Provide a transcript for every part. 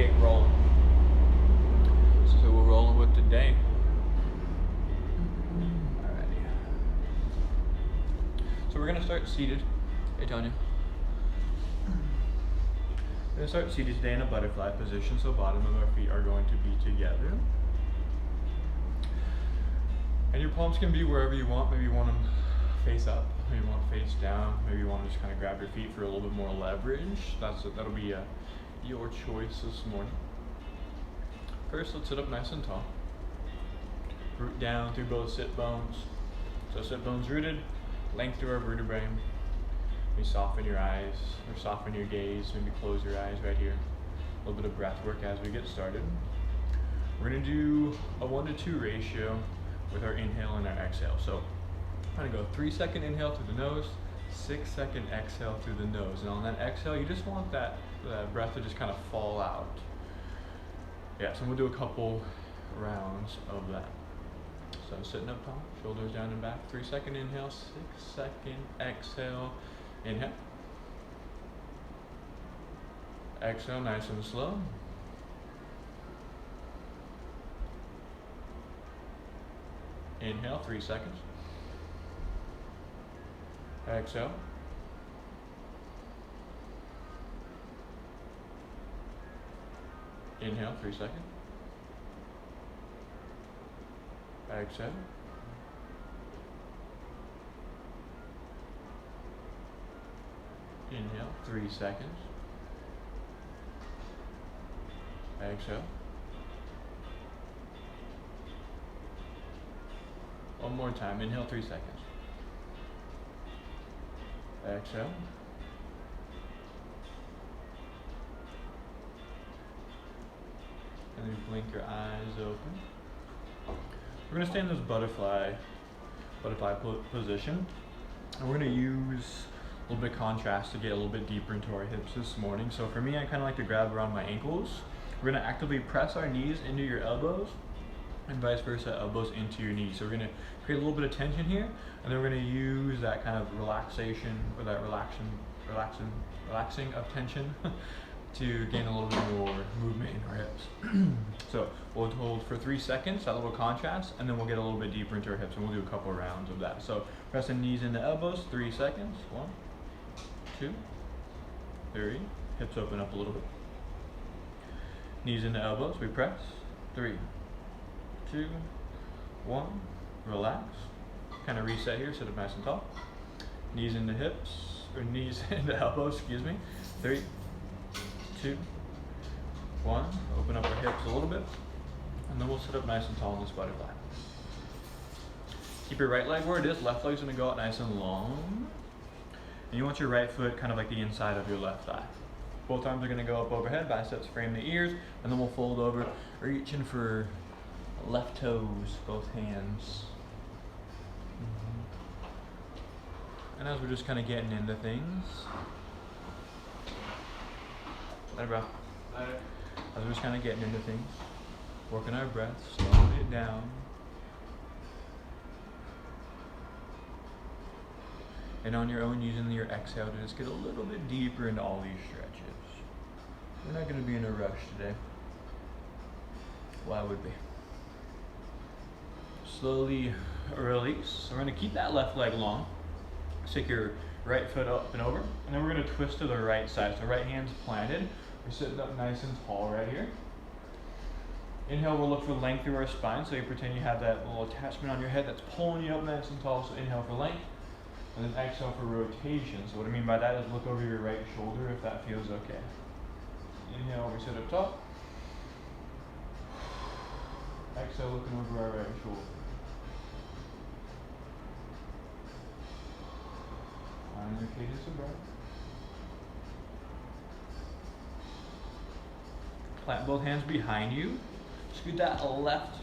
get rolling. So we're rolling with today. Alrighty. So we're gonna start seated. Hey, Tanya. We're gonna start seated today in a butterfly position, so bottom of our feet are going to be together. And your palms can be wherever you want. Maybe you want them face up, maybe you want face down, maybe you want to just kind of grab your feet for a little bit more leverage. That'll be your choice this morning. First, let's sit up nice and tall. Root down through both sit bones. So sit bones rooted, length through our vertebrae. Maybe soften your eyes or soften your gaze. Maybe close your eyes right here. A little bit of breath work as we get started. We're gonna do a 1-to-2 ratio with our inhale and our exhale. So I'm gonna go 3-second inhale through the nose, 6-second exhale through the nose. And on that exhale, you just want that breath to just kind of fall out. Yeah, so we'll do a couple rounds of that. So sitting up tall, shoulders down and back. 3-second inhale, 6-second exhale. Inhale. Exhale, nice and slow. Inhale, 3 seconds. Exhale. Inhale, 3 seconds. Exhale. Inhale, 3 seconds. Exhale. One more time. Inhale, 3 seconds. Exhale. And then blink your eyes open. We're going to stay in this butterfly position. And we're going to use a little bit of contrast to get a little bit deeper into our hips this morning. So for me, I kind of like to grab around my ankles. We're going to actively press our knees into your elbows and vice versa, elbows into your knees. So we're going to create a little bit of tension here, and then we're going to use that kind of relaxation or that relaxing of tension to gain a little bit more movement in our hips. So we'll hold for 3 seconds, that little contrast, and then we'll get a little bit deeper into our hips, and we'll do a couple rounds of that. So pressing knees into elbows, 3 seconds. 1, 2, 3. Hips open up a little bit. Knees into elbows, we press. 3, 2, 1. Relax. Kind of reset here, sit up nice and tall. Knees into hips, or knees into elbows, excuse me. 3, 2, 1. Open up our hips a little bit, and then we'll sit up nice and tall in this butterfly. Keep your right leg where it is. Left leg's gonna go out nice and long. And you want your right foot kind of like the inside of your left thigh. Both arms are gonna go up overhead, biceps frame the ears, and then we'll fold over, reaching for left toes, both hands. And as we're just kind of getting into things, Hey, bro. As we're just kind of getting into things, working our breath, slowing it down. And on your own, using your exhale to just get a little bit deeper into all these stretches. We're not going to be in a rush today. Why would we? Slowly release. So we're going to keep that left leg long. Stick your right foot up and over. And then we're going to twist to the right side. So right hand's planted. We're sitting up nice and tall right here. Inhale, we'll look for length through our spine. So you pretend you have that little attachment on your head that's pulling you up nice and tall. So inhale for length. And then exhale for rotation. So what I mean by that is look over your right shoulder if that feels okay. Inhale, we sit up tall. Exhale, looking over our right shoulder. Find your cadence of breath. Plant both hands behind you. Scoot that left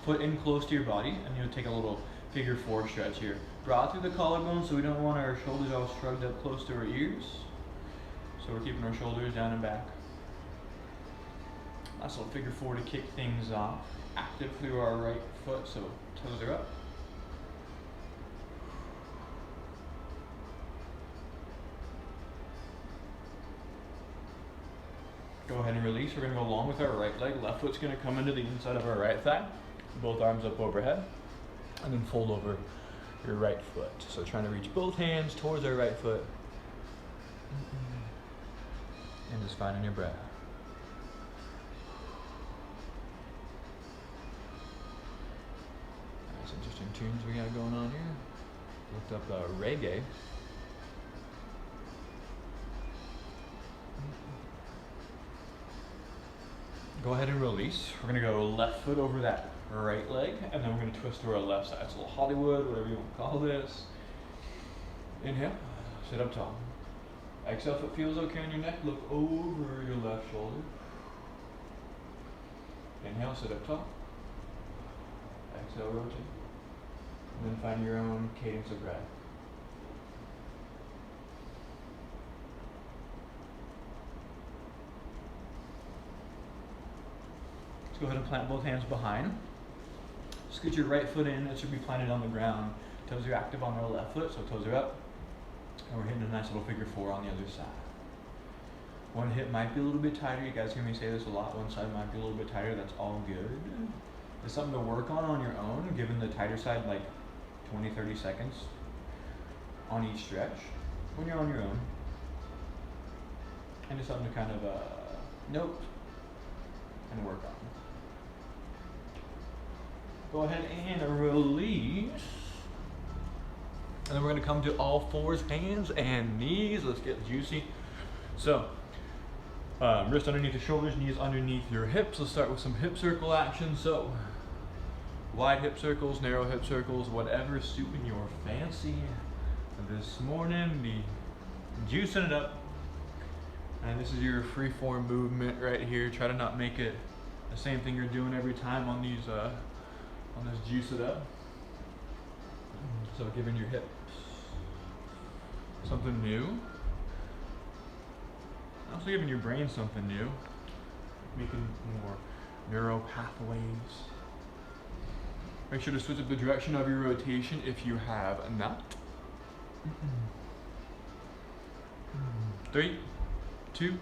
foot in close to your body, and you'll take a little figure 4 stretch here. Draw through the collarbone, so we don't want our shoulders all shrugged up close to our ears. So we're keeping our shoulders down and back. Nice little figure 4 to kick things off. Active through our right foot, so toes are up. Go ahead and release. We're gonna go along with our right leg. Left foot's gonna come into the inside of our right thigh. Both arms up overhead. And then fold over your right foot. So trying to reach both hands towards our right foot. And just finding your breath. Nice interesting tunes we got going on here. Looked up reggae. Go ahead and release. We're gonna go left foot over that right leg, and then we're gonna twist to our left side. It's a little Hollywood, whatever you want to call this. Inhale, sit up tall. Exhale, if it feels okay on your neck, look over your left shoulder. Inhale, sit up tall. Exhale, rotate. And then find your own cadence of breath. Let's go ahead and plant both hands behind. Scoot your right foot in, it should be planted on the ground. Toes are active on our left foot, so toes are up. And we're hitting a nice little figure four on the other side. One hip might be a little bit tighter. You guys hear me say this a lot. One side might be a little bit tighter. That's all good. It's something to work on your own, given the tighter side like 20, 30 seconds on each stretch when you're on your own. And it's something to kind of note and work on. Go ahead and release. And then we're gonna come to all fours, hands and knees. Let's get juicy. So, wrist underneath the shoulders, knees underneath your hips. Let's start with some hip circle action. So, wide hip circles, narrow hip circles, whatever's suiting your fancy. This morning, be juicing it up. And this is your free form movement right here. Try to not make it the same thing you're doing every time on these, on this juice it up. So giving your hips something new. Also giving your brain something new. Making more neural pathways. Make sure to switch up the direction of your rotation if you have not. 3, 2,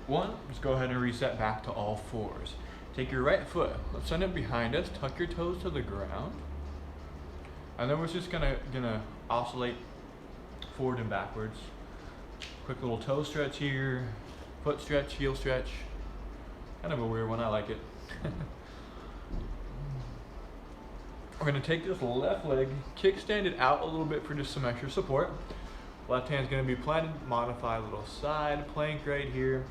1. Just go ahead and reset back to all fours. Take your right foot, let's send it behind us, tuck your toes to the ground. And then we're just gonna oscillate forward and backwards. Quick little toe stretch here, foot stretch, heel stretch. Kind of a weird one, I like it. We're gonna take this left leg, kickstand it out a little bit for just some extra support. Left hand's gonna be planted, modify a little side plank right here.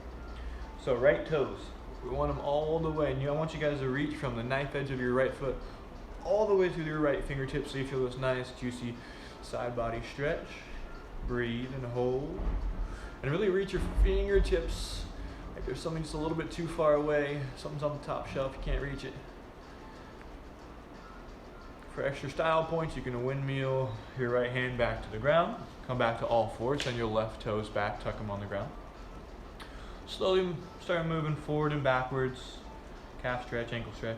So right toes, we want them all the way. And I want you guys to reach from the knife edge of your right foot all the way through your right fingertips so you feel this nice, juicy side body stretch. Breathe and hold. And really reach your fingertips. Like there's something just a little bit too far away. Something's on the top shelf, you can't reach it. For extra style points, you can windmill your right hand back to the ground. Come back to all fours, send your left toes back, tuck them on the ground. Slowly start moving forward and backwards. Calf stretch, ankle stretch.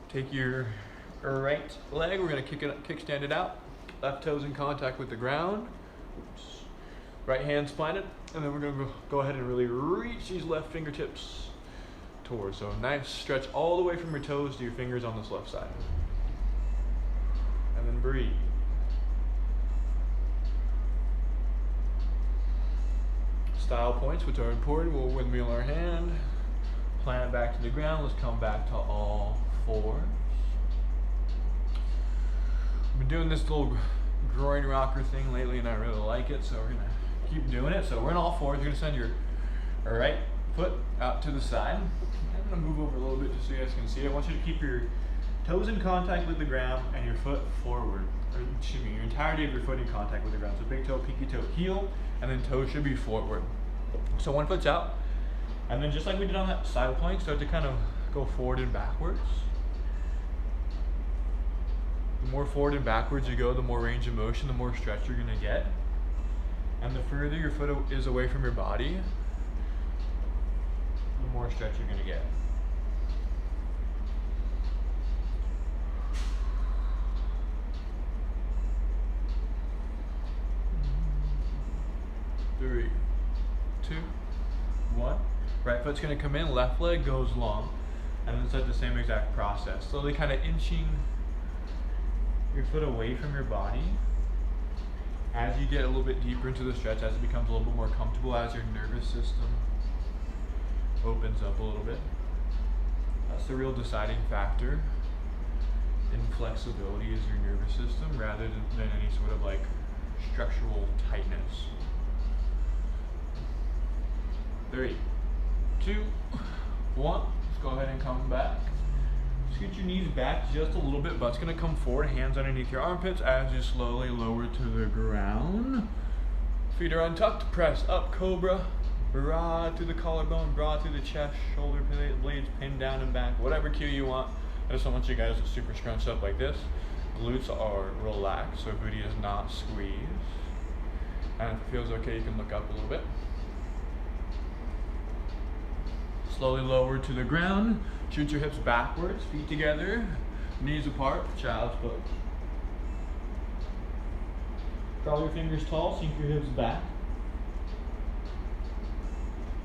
Take your right leg, we're gonna kickstand it out. Left toes in contact with the ground. Oops. Right hand's planted. And then we're gonna go ahead and really reach these left fingertips towards. So nice stretch all the way from your toes to your fingers on this left side. And then breathe. Style points, which are important. We'll windmill our hand, plant it back to the ground. Let's come back to all fours. I've been doing this little groin rocker thing lately and I really like it, so we're gonna keep doing it. So we're in all fours. You're gonna send your right foot out to the side. I'm gonna move over a little bit just so you guys can see it. I want you to keep your toes in contact with the ground and your foot forward. Or, excuse me, your entirety of your foot in contact with the ground. So big toe, pinky toe, heel, and then toes should be forward. So one foot's out. And then just like we did on that side plank, start to kind of go forward and backwards. The more forward and backwards you go, the more range of motion, the more stretch you're gonna get. And the further your foot is away from your body, the more stretch you're gonna get. 3, 2, 1. Right foot's gonna come in, left leg goes long. And then start the same exact process. Slowly kind of inching your foot away from your body. As you get a little bit deeper into the stretch, as it becomes a little bit more comfortable, as your nervous system opens up a little bit. That's the real deciding factor in flexibility, is your nervous system, rather than any sort of like structural tightness. 3, 2, 1. Let's go ahead and come back. Scoot your knees back just a little bit. Butt's gonna come forward, hands underneath your armpits as you slowly lower to the ground. Feet are untucked, press up, cobra. Broad through the collarbone, broad through the chest, shoulder blades pinned down and back, whatever cue you want. I just don't want you guys to super scrunch up like this. Glutes are relaxed, so booty is not squeezed. And if it feels okay, you can look up a little bit. Slowly lower to the ground. Shoot your hips backwards, feet together, knees apart, child's pose. Draw your fingers tall, sink your hips back.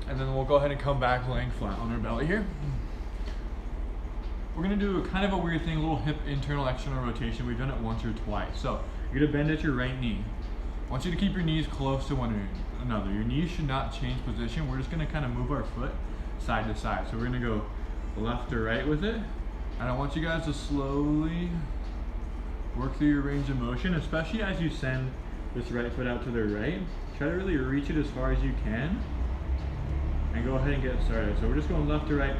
And then we'll go ahead and come back laying flat on our belly here. We're gonna do kind of a weird thing, a little hip internal external rotation. We've done it once or twice. So you're gonna bend at your right knee. I want you to keep your knees close to one another. Your knees should not change position. We're just gonna kind of move our foot side to side. So we're gonna go left to right with it. And I want you guys to slowly work through your range of motion, especially as you send this right foot out to the right. Try to really reach it as far as you can. And go ahead and get started. So we're just going left to right.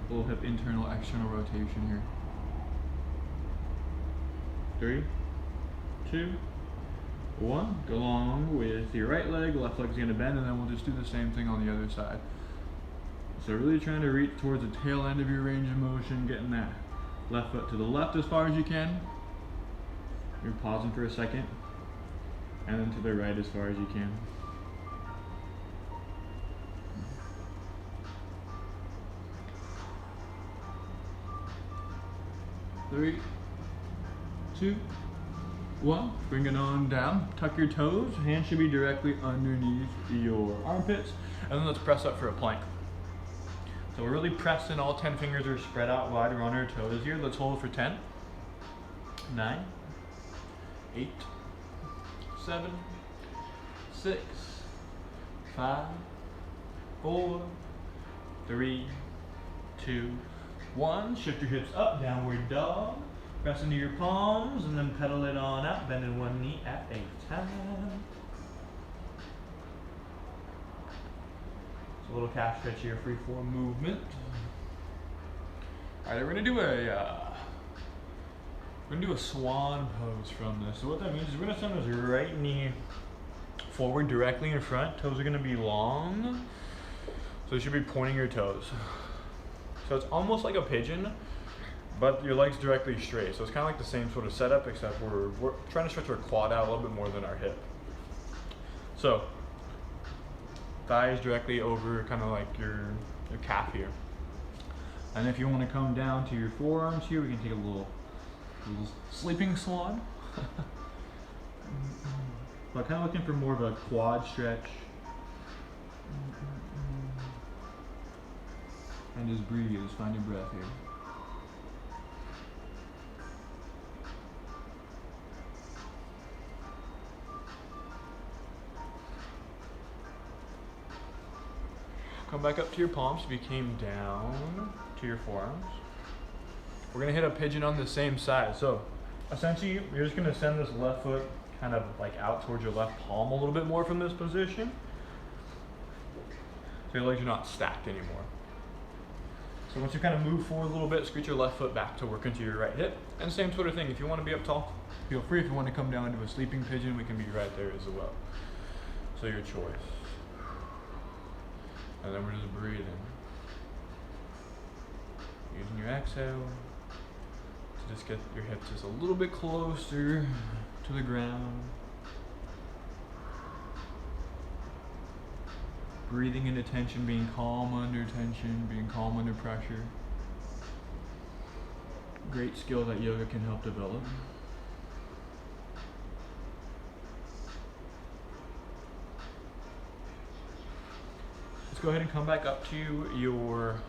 A little hip internal, external rotation here. 3, 2, 1. Go along with your right leg, left leg's gonna bend, and then we'll just do the same thing on the other side. So really trying to reach towards the tail end of your range of motion, getting that left foot to the left as far as you can. You're pausing for a second. And then to the right as far as you can. Three, 2, 1. Bring it on down. Tuck your toes. Hands should be directly underneath your armpits. And then let's press up for a plank. So we're really pressing. All 10 fingers are spread out wide. We're on our toes here. Let's hold for 10, 9, 8, 7, 6, 5, 4, 3, 2, 1. Shift your hips up, downward dog. Press into your palms and then pedal it on out, bending one knee at a time. It's a little calf stretch here, free form movement. All right, we're gonna do a swan pose from this. So what that means is we're gonna send this right knee forward directly in front. Toes are gonna be long. So you should be pointing your toes. So it's almost like a pigeon, but your leg's directly straight. So it's kind of like the same sort of setup, except we're trying to stretch our quad out a little bit more than our hip. So thighs directly over kind of like your calf here. And if you want to come down to your forearms here, we can take a little sleeping swan. But kind of looking for more of a quad stretch. And just breathe, just find your breath here. Come back up to your palms if you came down to your forearms. We're gonna hit a pigeon on the same side. So essentially, you're just gonna send this left foot kind of like out towards your left palm a little bit more from this position. So your legs are not stacked anymore. So once you kind of move forward a little bit, scoot your left foot back to work into your right hip. And same sort of thing, if you want to be up tall, feel free. If you want to come down into a sleeping pigeon, we can be right there as well. So your choice. And then we're just breathing. Using your exhale to just get your hips just a little bit closer to the ground. Breathing into tension, being calm under tension, being calm under pressure. Great skill that yoga can help develop. let's go ahead and come back up to your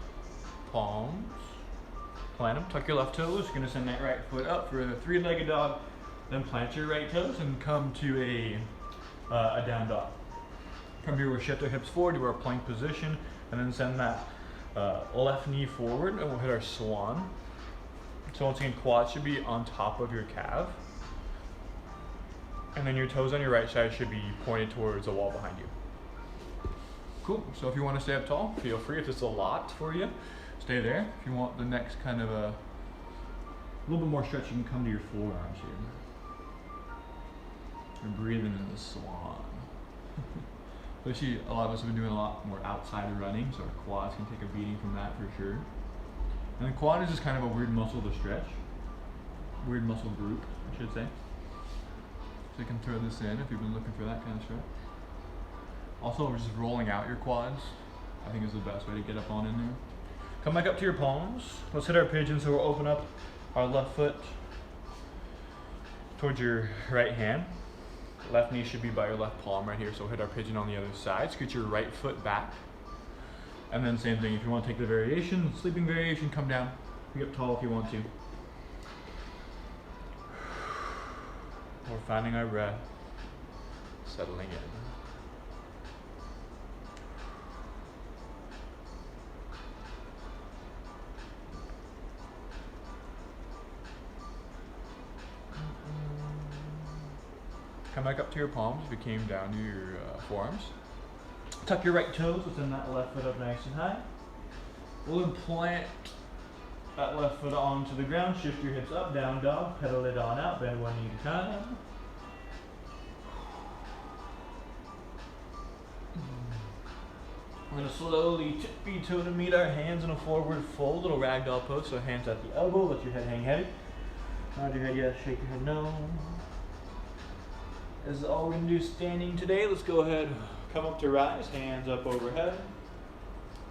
palms. Plant them, tuck your left toes. You're gonna send that right foot up for a three-legged dog. Then plant your right toes and come to a down dog. From here, we'll shift our hips forward to our plank position, and then send that left knee forward, and we'll hit our swan. So once again, quads should be on top of your calf, and then your toes on your right side should be pointed towards the wall behind you. Cool. So if you want to stay up tall, feel free. If it's a lot for you, stay there. If you want the next kind of a little bit more stretch, you can come to your forearms here. You're breathing in the swan. Especially a lot of us have been doing a lot more outside running, so our quads can take a beating from that for sure. And the quad is just kind of a weird muscle to stretch. Weird muscle group, I should say. So you can throw this in if you've been looking for that kind of stretch. Also, just rolling out your quads, I think is the best way to get up on in there. Come back up to your palms. Let's hit our pigeon, so we'll open up our left foot towards your right hand. Left knee should be by your left palm right here, so we'll hit our pigeon on the other side. Scoot your right foot back. And then same thing, if you want to take the variation, sleeping variation, come down. Be up tall if you want to. We're finding our breath, settling in. Come back up to your palms. We came down to your forearms. Tuck your right toes, let's send that left foot up nice and high. We'll then plant that left foot onto the ground, shift your hips up, down dog, pedal it on out, bend one knee at a time. We're gonna slowly tippy-toe to meet our hands in a forward fold, little ragdoll pose, so hands at the elbow, let your head hang heavy. Nod your head yes, shake your head no. This is all we're gonna do standing today. Let's go ahead, come up to rise, hands up overhead.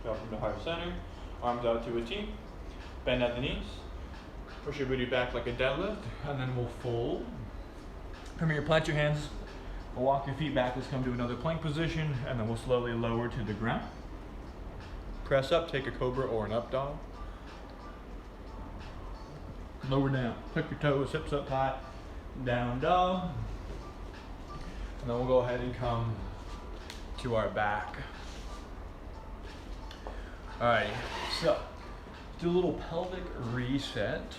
Drop into heart center, arms out to a T. Bend at the knees. Push your booty back like a deadlift, and then we'll fold. From here, plant your hands. We'll walk your feet back. Let's come to another plank position, and then we'll slowly lower to the ground. Press up, take a cobra or an up dog. Lower down, tuck your toes, hips up high, down dog. And then we'll go ahead and come to our back. Alrighty, so let's do a little pelvic reset.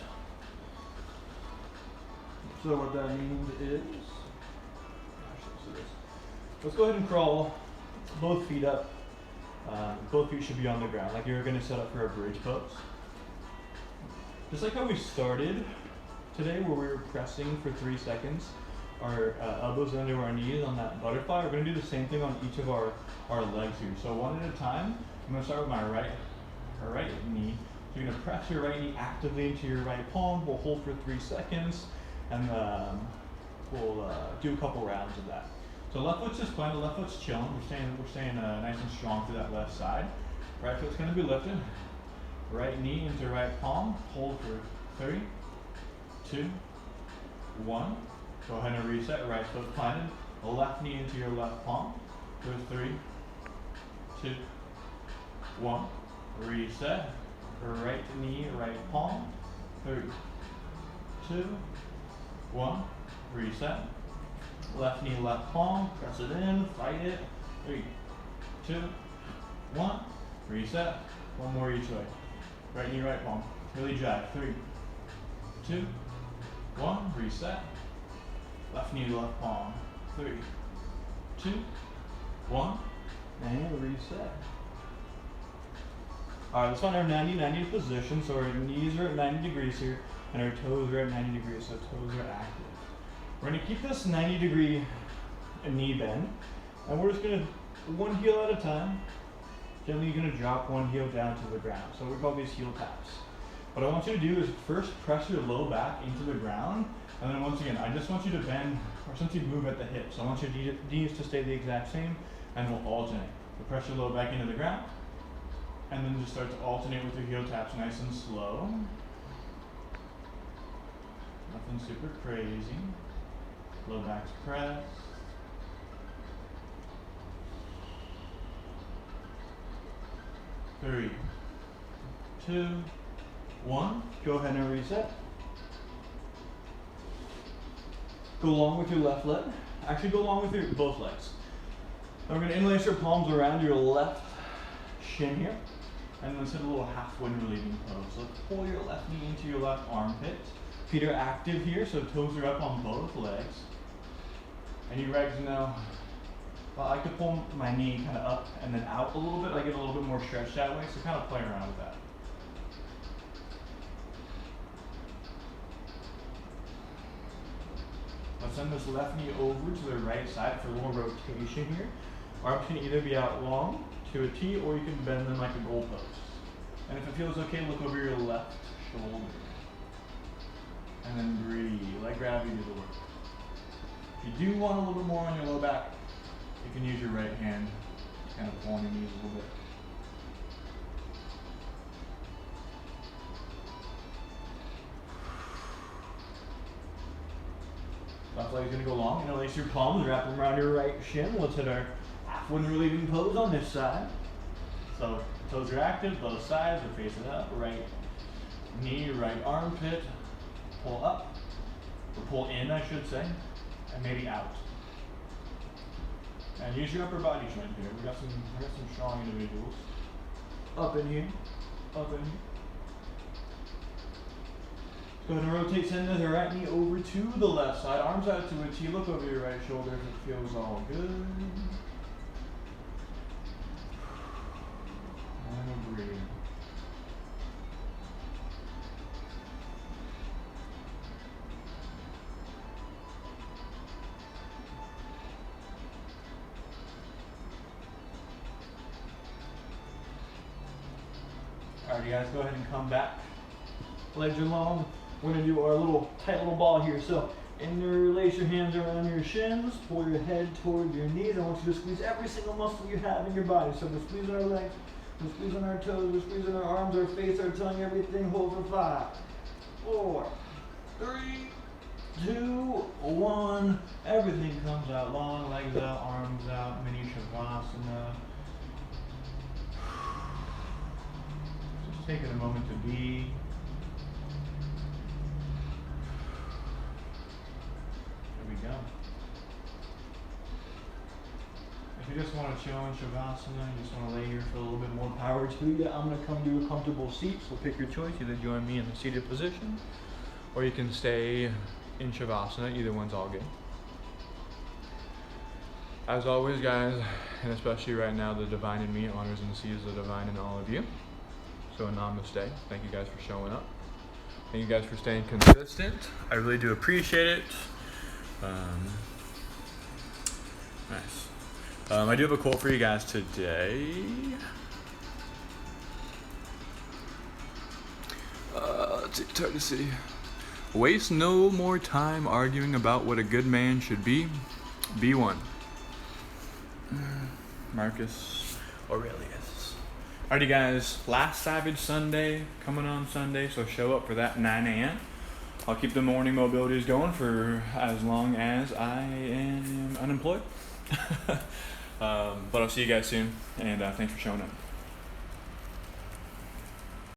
So what that means is, let's go ahead and crawl both feet up. Both feet should be on the ground, like you're gonna set up for a bridge pose. Just like how we started today, where we were pressing for 3 seconds, our elbows under our knees on that butterfly. We're gonna do the same thing on each of our legs here. So one at a time. I'm gonna start with my right knee. So you're gonna press your right knee actively into your right palm. We'll hold for 3 seconds, and we'll do a couple rounds of that. So left foot's just planted, left foot's chilling. We're staying nice and strong to that left side. Right foot's gonna be lifted. Right knee into right palm. Hold for 3, 2, 1. Go ahead and reset. Right foot planted. Left knee into your left palm. For 3, 2, 1. Reset. Right knee, right palm. 3, 2, 1. Reset. Left knee, left palm. Press it in. Fight it. 3, 2, 1. Reset. One more each way. Right knee, right palm. Really drive. 3, 2, 1. Reset. Left knee, left palm. 3, 2, 1. And reset. All right, let's find our 90-90 position. So our knees are at 90 degrees here, and our toes are at 90 degrees, so toes are active. We're gonna keep this 90-degree knee bend, and we're just gonna, one heel at a time, gently gonna drop one heel down to the ground. So we call these heel taps. What I want you to do is first press your low back into the ground, and then once again, I just want you to bend, or since you move at the hips, I want your knees to stay the exact same, and we'll alternate. So press your low back into the ground, and then just start to alternate with your heel taps nice and slow. Nothing super crazy. Low back's pressed. 3, 2, 1. Go ahead and reset. Go along with your left leg. Actually, go along with your both legs. Now we're going to interlace your palms around your left shin here. And let's hit a little half wind relieving pose. So pull your left knee into your left armpit. Feet are active here, so toes are up on both legs. And you regs know, I like to pull my knee kind of up and then out a little bit. I get a little bit more stretch that way, so kind of play around with that. Let's send this left knee over to the right side for a little rotation here. Arms can either be out long to a T, or you can bend them like a goalpost. And if it feels okay, look over your left shoulder. And then breathe, let gravity do the work. If you do want a little bit more on your low back, you can use your right hand to kind of pull on your knees a little bit. Left leg's gonna go long. Interlace your palms, wrap them around your right shin. Let's hit our half wind relieving pose on this side. So toes are active, both sides are facing up. Right knee, right armpit, pull up, or pull in, I should say, and maybe out. And use your upper body strength here. We got some strong individuals. Up in here, up in here. Go ahead and rotate, send the right knee over to the left side. Arms out to a T. Look over your right shoulder if it feels all good. And breathe. Alright, you guys, go ahead and come back. Legs are long. We're going to do our tight little ball here. So interlace your hands around your shins, pull your head toward your knees. I want you to squeeze every single muscle you have in your body. So we're squeezing our legs, we're squeezing our toes, we're squeezing our arms, our face, our tongue, everything. Hold for 5, 4, 3, 2, 1. Everything comes out long, legs out, arms out, mini Shavasana. Just taking a moment to be. Go. If you just want to chill in Shavasana, you just want to lay here for a little bit more power to you, I'm going to come to a comfortable seat, so pick your choice. Either join me in the seated position, or you can stay in Shavasana. Either one's all good. As always, guys, and especially right now, the divine in me honors and sees the divine in all of you. So namaste. Thank you guys for showing up. Thank you guys for staying consistent. I really do appreciate it. Nice. I do have a quote for you guys today. Let's see, it's hard to see. Waste no more time arguing about what a good man should be. Be one. Marcus Aurelius. Alrighty, guys. Last Savage Sunday coming on Sunday, so show up for that 9 a.m. I'll keep the morning mobilities going for as long as I am unemployed. But I'll see you guys soon, and thanks for showing up.